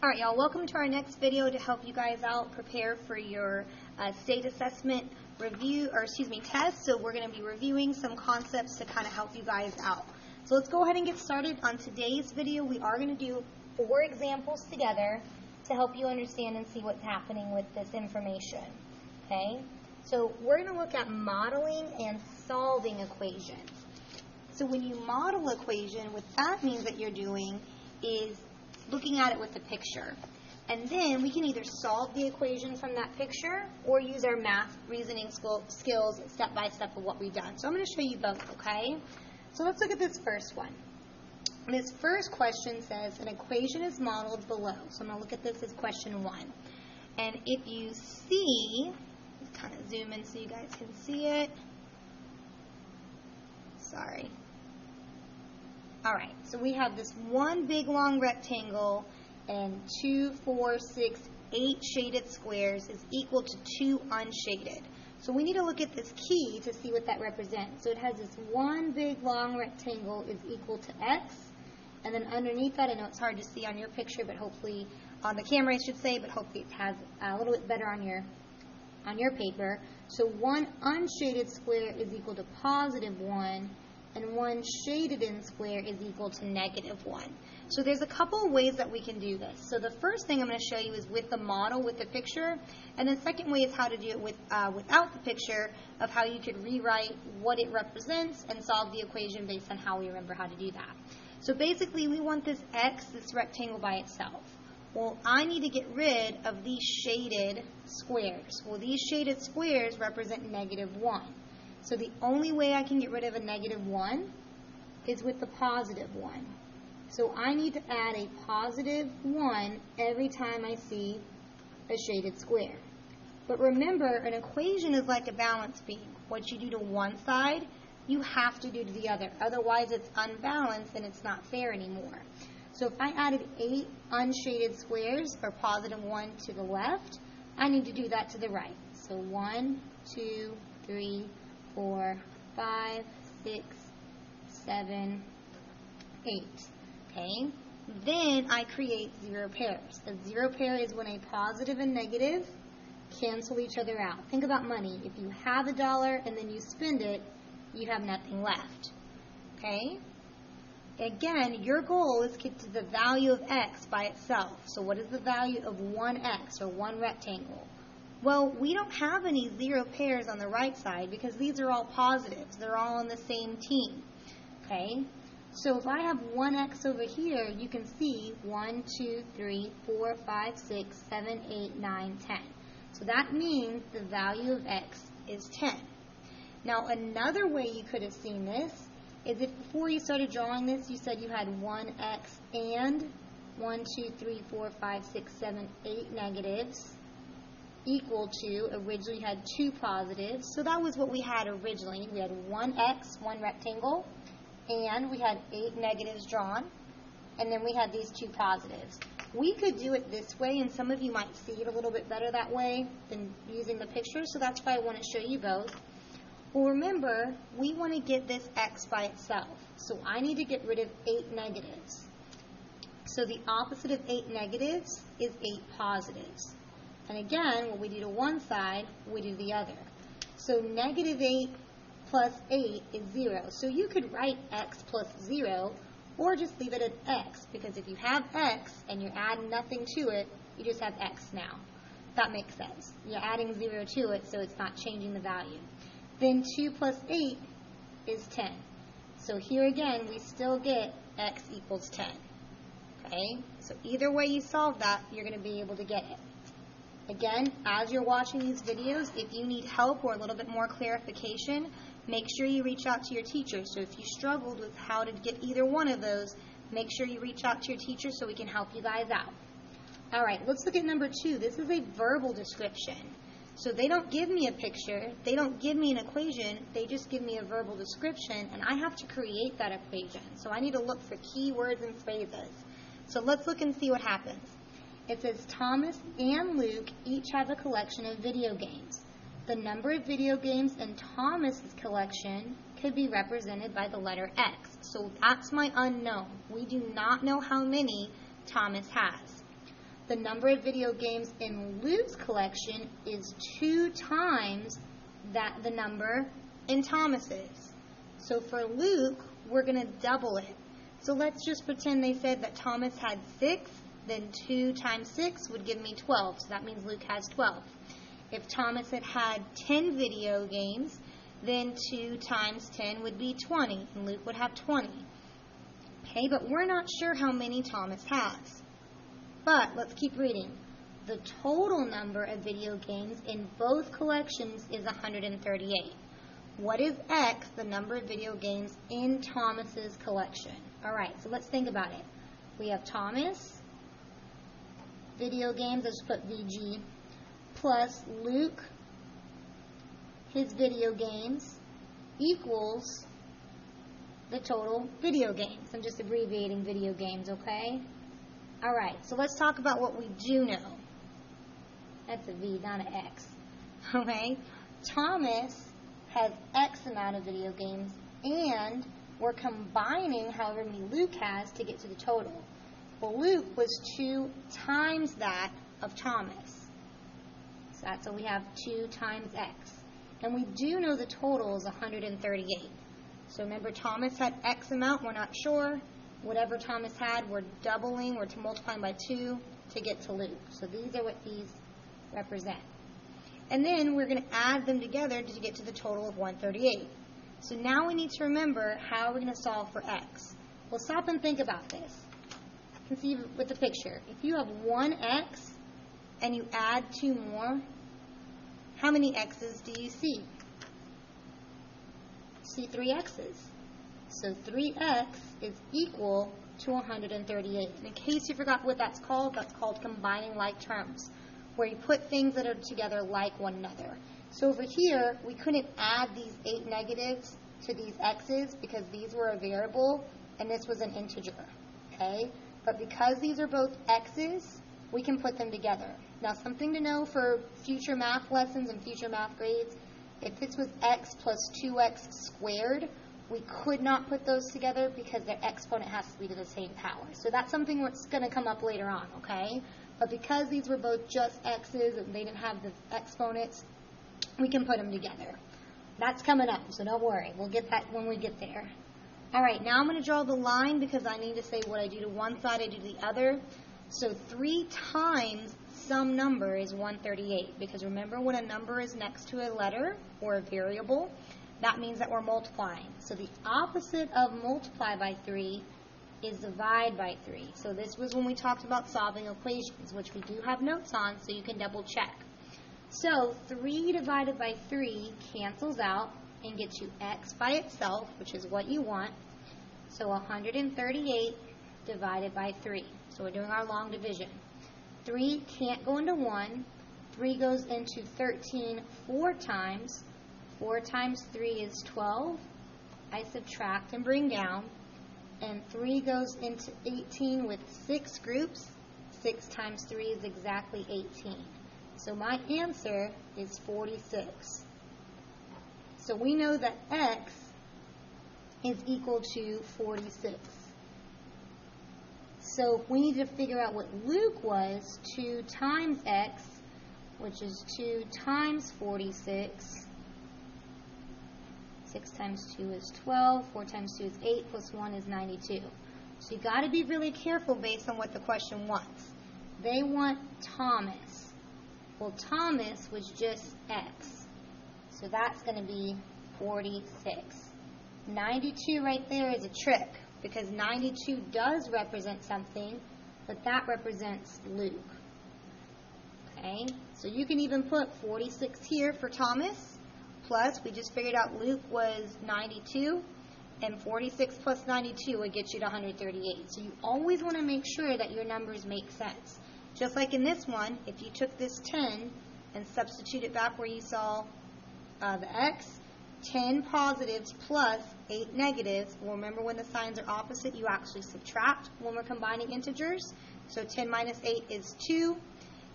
Alright, y'all, welcome to our next video to help you guys out prepare for your state assessment test. So we're going to be reviewing some concepts to kind of help you guys out. So let's go ahead and get started. On today's video, we are going to do 4 examples together to help you understand and see what's happening with this information. Okay? So we're going to look at modeling and solving equations. So when you model equation, what that means that you're doing is looking at it with a picture. And then we can either solve the equation from that picture or use our math reasoning skills step by step of what we've done. So I'm going to show you both, okay? So let's look at this first one. This first question says an equation is modeled below. So I'm going to look at this as question 1. And if you see, let's kind of zoom in so you guys can see it. Sorry. Alright, so we have this one big long rectangle and 2, 4, 6, 8 shaded squares is equal to 2 unshaded. So we need to look at this key to see what that represents. So it has this one big long rectangle is equal to x, and then underneath that, I know it's hard to see on your picture, but hopefully, on the camera I should say, but hopefully it has a little bit better on your paper. So one unshaded square is equal to positive 1, and one shaded in square is equal to negative 1. So there's a couple of ways that we can do this. So the first thing I'm going to show you is with the model, with the picture, and the second way is how to do it without the picture, of how you could rewrite what it represents and solve the equation based on how we remember how to do that. So basically we want this x, this rectangle by itself. Well, I need to get rid of these shaded squares. Well, these shaded squares represent negative 1. So the only way I can get rid of a negative 1 is with the positive 1. So I need to add a positive 1 every time I see a shaded square. But remember, an equation is like a balance beam. What you do to one side, you have to do to the other. Otherwise, it's unbalanced and it's not fair anymore. So if I added 8 unshaded squares, or positive 1 to the left, I need to do that to the right. So 1, 2, 3, 4, 5, 6, 7, 8. Okay? Then I create 0 pairs. A 0 pair is when a positive and negative cancel each other out. Think about money. If you have $1 and then you spend it, you have nothing left. Okay? Again, your goal is to get to the value of x by itself. So what is the value of 1x, or one rectangle? Well, we don't have any 0 pairs on the right side because these are all positives. They're all on the same team. Okay? So if I have 1x over here, you can see 1, 2, 3, 4, 5, 6, 7, 8, 9, 10. So that means the value of x is 10. Now, another way you could have seen this is if before you started drawing this, you said you had 1x and 1, 2, 3, 4, 5, 6, 7, 8 negatives, equal to, originally you had 2 positives. So that was what we had originally. We had 1x, one rectangle, and we had 8 negatives drawn, and then we had these 2 positives. We could do it this way, and some of you might see it a little bit better that way than using the picture, so that's why I want to show you both. Well, remember, we want to get this x by itself, so I need to get rid of 8 negatives. So the opposite of 8 negatives is 8 positives. And again, what we do to one side, we do the other. So negative 8 plus 8 is 0. So you could write x plus 0, or just leave it at x, because if you have x and you're adding nothing to it, you just have x now. That makes sense. You're adding 0 to it, so it's not changing the value. Then 2 plus 8 is 10. So here again, we still get x equals 10. Okay? So either way you solve that, you're going to be able to get it. Again, as you're watching these videos, if you need help or a little bit more clarification, make sure you reach out to your teacher. So if you struggled with how to get either one of those, make sure you reach out to your teacher so we can help you guys out. All right, let's look at number 2. This is a verbal description. So they don't give me a picture, they don't give me an equation, they just give me a verbal description, and I have to create that equation. So I need to look for keywords and phrases. So let's look and see what happens. It says Thomas and Luke each have a collection of video games. The number of video games in Thomas's collection could be represented by the letter X. So that's my unknown. We do not know how many Thomas has. the number of video games in Luke's collection is 2 times the number in Thomas's. So for Luke, we're going to double it. So let's just pretend they said that Thomas had 6, then 2 times 6 would give me 12. So that means Luke has 12. If Thomas had 10 video games, then 2 times 10 would be 20, and Luke would have 20. Okay, but we're not sure how many Thomas has. But let's keep reading. The total number of video games in both collections is 138. What is X, the number of video games in Thomas's collection? All right, so let's think about it. We have Thomas, video games, let's put VG, plus Luke, his video games, equals the total video games. I'm just abbreviating video games, okay? All right, so let's talk about what we do know. That's a V, not an X. Okay? Thomas has X amount of video games, and we're combining however many Luke has to get to the total. Well, Luke was 2 times that of Thomas. So that's what we have, 2 times X. And we do know the total is 138. So remember, Thomas had X amount, we're not sure. Whatever Thomas had, we're doubling, we're multiplying by 2 to get to Luke. So these are what these represent. And then we're going to add them together to get to the total of 138. So now we need to remember how we're going to solve for X. Well, stop and think about this. You can see with the picture. If you have 1X and you add 2 more, how many X's do you see? See 3 X's. So 3X is equal to 138. And in case you forgot what that's called combining like terms, where you put things that are together like one another. So over here, we couldn't add these 8 negatives to these X's because these were a variable and this was an integer, okay? But because these are both X's, we can put them together. Now, something to know for future math lessons and future math grades, if this was X plus 2X squared, we could not put those together because their exponent has to be to the same power. So that's something that's going to come up later on, okay? But because these were both just X's and they didn't have the exponents, we can put them together. That's coming up, so don't worry. We'll get that when we get there. All right, now I'm going to draw the line because I need to say what I do to one side, I do to the other. So 3 times some number is 138, because remember, when a number is next to a letter or a variable, that means that we're multiplying. So the opposite of multiply by 3 is divide by 3. So this was when we talked about solving equations, which we do have notes on, so you can double check. So 3 divided by 3 cancels out and gets you X by itself, which is what you want. So 138 divided by 3. So we're doing our long division. 3 can't go into 1. 3 goes into 13 4 times. 4 times 3 is 12. I subtract and bring down. And 3 goes into 18 with 6 groups. 6 times 3 is exactly 18. So my answer is 46. So we know that X is equal to 46. So if we need to figure out what Luke was, 2 times X, which is 2 times 46. 6 times 2 is 12, 4 times 2 is 8, plus 1 is 92. So you got to be really careful based on what the question wants. They want Thomas. Well, Thomas was just X. So that's going to be 46. 92 right there is a trick, because 92 does represent something, but that represents Luke. Okay, so you can even put 46 here for Thomas. Plus, we just figured out Luke was 92, and 46 plus 92 would get you to 138. So you always want to make sure that your numbers make sense. Just like in this one, if you took this 10 and substitute it back where you saw the X, 10 positives plus 8 negatives. Well, remember, when the signs are opposite, you actually subtract when we're combining integers. So 10 minus 8 is 2.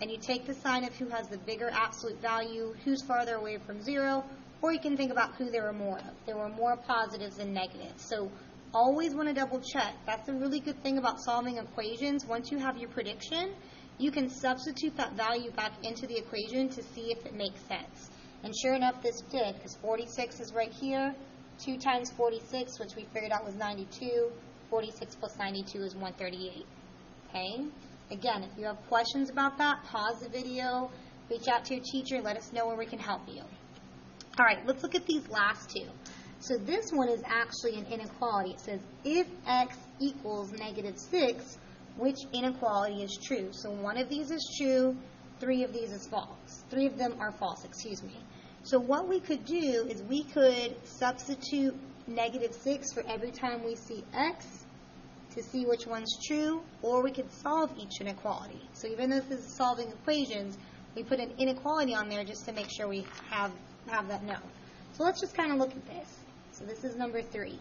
And you take the sign of who has the bigger absolute value, who's farther away from 0, or you can think about who there were more of. There were more positives than negatives. So always want to double check. That's a really good thing about solving equations. Once you have your prediction, you can substitute that value back into the equation to see if it makes sense. And sure enough, this did, because 46 is right here. 2 times 46, which we figured out was 92. 46 plus 92 is 138. Okay? Again, if you have questions about that, pause the video, reach out to your teacher, let us know where we can help you. All right, let's look at these last two. So this one is actually an inequality. It says, if x equals negative 6, which inequality is true? So one of these is true, 3 of these is false. 3 of them are false, excuse me. So what we could do is we could substitute negative 6 for every time we see x to see which one's true, or we could solve each inequality. So even though this is solving equations, we put an inequality on there just to make sure we have that known. So let's just kind of look at this. So this is number 3.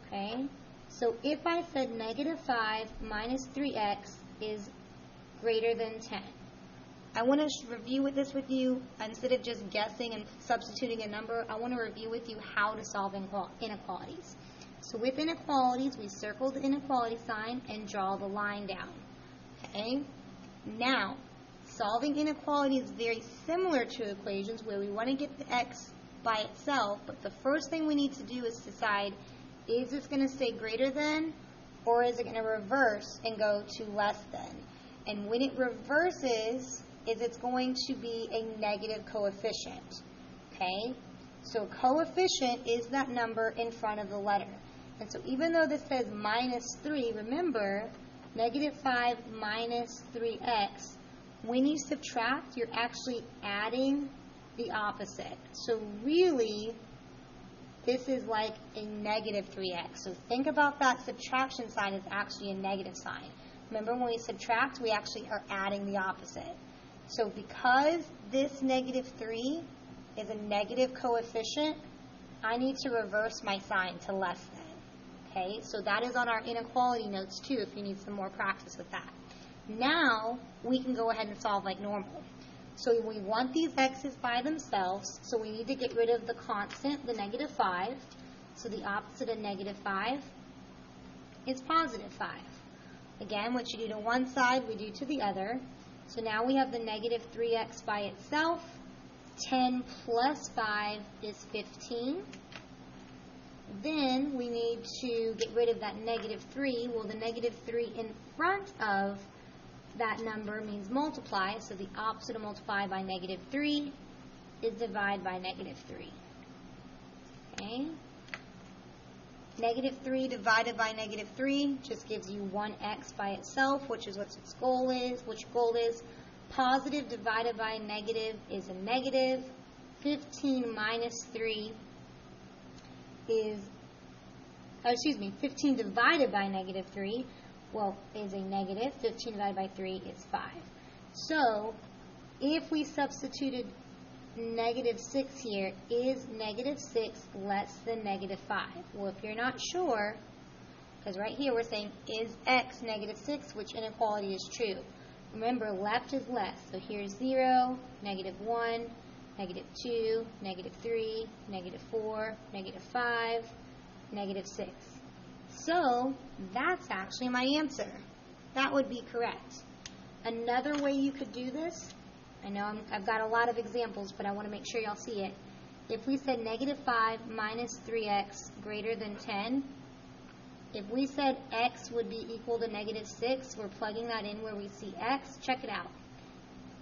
Okay? So if I said negative 5 minus 3x is greater than 10, I want to review this with you. Instead of just guessing and substituting a number, I want to review with you how to solve inequalities. So with inequalities, we circle the inequality sign and draw the line down. Okay? Now, solving inequality is very similar to equations where we want to get the x by itself, but the first thing we need to do is decide, is this going to stay greater than, or is it going to reverse and go to less than? And when it reverses, it's going to be a negative coefficient. Okay? So coefficient is that number in front of the letter. And so even though this says minus 3, remember, negative 5 minus 3x, when you subtract, you're actually adding the opposite. So really, this is like a negative 3x. So think about that subtraction sign as actually a negative sign. Remember, when we subtract, we actually are adding the opposite. So because this negative 3 is a negative coefficient, I need to reverse my sign to less than. Okay, so that is on our inequality notes too if you need some more practice with that. Now we can go ahead and solve like normal. So we want these x's by themselves, so we need to get rid of the constant, the negative 5. So the opposite of negative 5 is positive 5. Again, what you do to one side, we do to the other. So now we have the negative 3x by itself. 10 plus 5 is 15. Then we need to get rid of that negative 3. Well, the negative 3 in front of that number means multiply, so the opposite of multiply by negative 3 is divide by negative 3. Okay? Negative 3 divided by negative 3 just gives you 1x by itself, which is what its goal is. Which goal is positive divided by negative is a negative. 15 minus 3 is, 15 divided by negative 3, well, is a negative. 15 divided by 3 is 5. So, if we substituted negative 6 here, is negative 6 less than negative 5? Well, if you're not sure, because right here we're saying, is x negative 6, which inequality is true? Remember, left is less. So here's 0, negative 1, negative 2, negative 3, negative 4, negative 5, negative 6. So that's actually my answer. That would be correct. Another way you could do this, I know I've got a lot of examples, but I want to make sure y'all see it. If we said negative 5 minus 3x greater than 10, if we said x would be equal to negative 6, we're plugging that in where we see x. Check it out.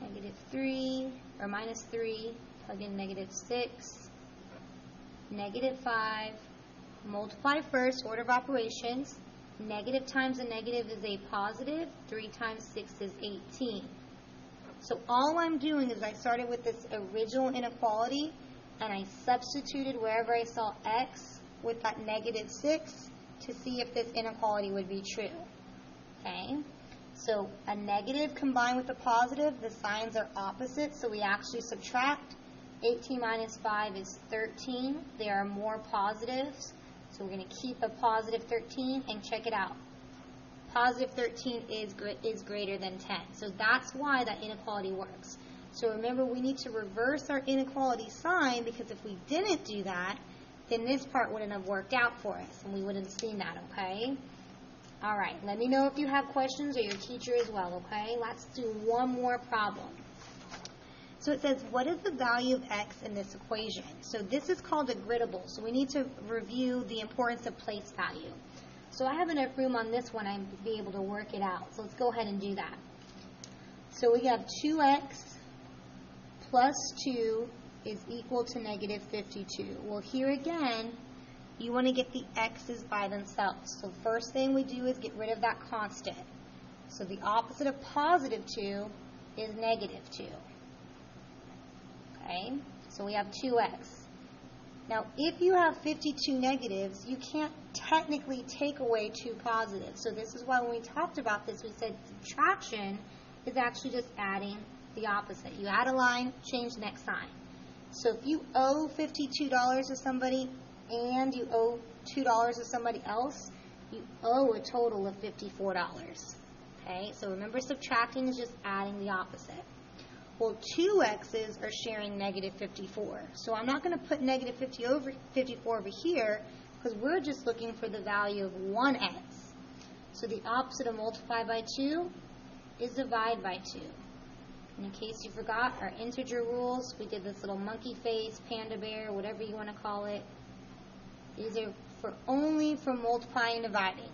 Negative 3, or minus 3, plug in negative 6, negative 5, multiply first, order of operations. Negative times a negative is a positive. 3 times 6 is 18. So all I'm doing is I started with this original inequality, and I substituted wherever I saw x with that negative 6 to see if this inequality would be true. Okay? So a negative combined with a positive, the signs are opposite, so we actually subtract. 18 minus 5 is 13. There are more positives, so we're going to keep a positive 13, and check it out. Positive 13 is greater than 10. So that's why that inequality works. So remember, we need to reverse our inequality sign, because if we didn't do that, then this part wouldn't have worked out for us, and we wouldn't have seen that, okay? All right, let me know if you have questions or your teacher as well, okay? Let's do one more problem. So it says, what is the value of x in this equation? So this is called a griddable, so we need to review the importance of place value. So I have enough room on this one, I'd be able to work it out. So let's go ahead and do that. So we have 2x plus 2 is equal to negative 52. Well, here again, you want to get the x's by themselves. So first thing we do is get rid of that constant. So the opposite of positive 2 is negative 2. Okay, so we have 2x. Now, if you have 52 negatives, you can't technically take away 2 positives. So this is why when we talked about this, we said subtraction is actually just adding the opposite. You add a line, change the next sign. So if you owe $52 to somebody and you owe $2 to somebody else, you owe a total of $54. Okay, so remember, subtracting is just adding the opposite. Well, 2x's are sharing negative 54. So I'm not going to put negative 54 over here because we're just looking for the value of 1x. So the opposite of multiply by 2 is divide by 2. And in case you forgot, our integer rules, we did this little monkey face, panda bear, whatever you want to call it. These are only for multiplying and dividing.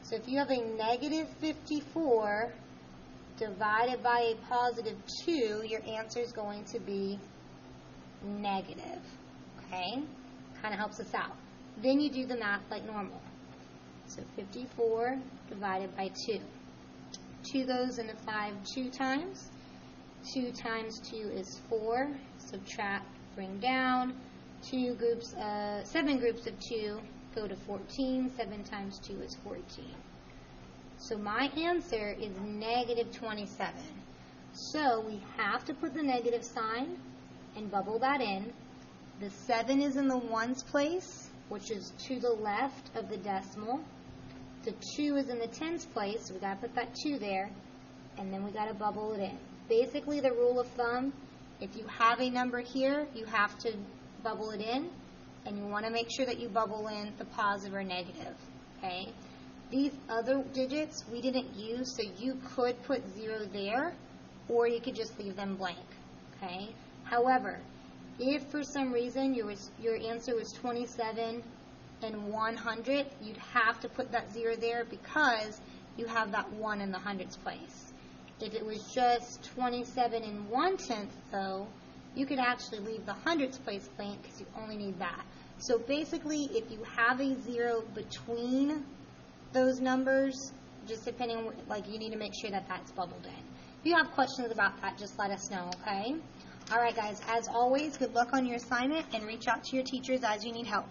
So if you have a negative 54 divided by a positive 2, your answer is going to be negative. Okay? Kind of helps us out. Then you do the math like normal. So 54 divided by 2. 2 goes into 5 2 times. 2 times 2 is 4. Subtract, bring down. 7 groups of 2 go to 14. 7 times 2 is 14. So my answer is negative 27. So we have to put the negative sign and bubble that in. The 7 is in the ones place, which is to the left of the decimal. The 2 is in the tens place, so we got to put that 2 there, and then we got to bubble it in. Basically, the rule of thumb, if you have a number here, you have to bubble it in, and you want to make sure that you bubble in the positive or negative. Okay? These other digits we didn't use, so you could put 0 there, or you could just leave them blank. Okay? However, if for some reason your answer was 27 and 100, you'd have to put that 0 there because you have that 1 in the hundreds place. If it was just 27 and 1/10, though, you could actually leave the hundreds place blank because you only need that. So basically, if you have a 0 between those numbers, just depending on, like, you need to make sure that that's bubbled in. If you have questions about that, just let us know, okay? All right, guys, as always, good luck on your assignment and reach out to your teachers as you need help.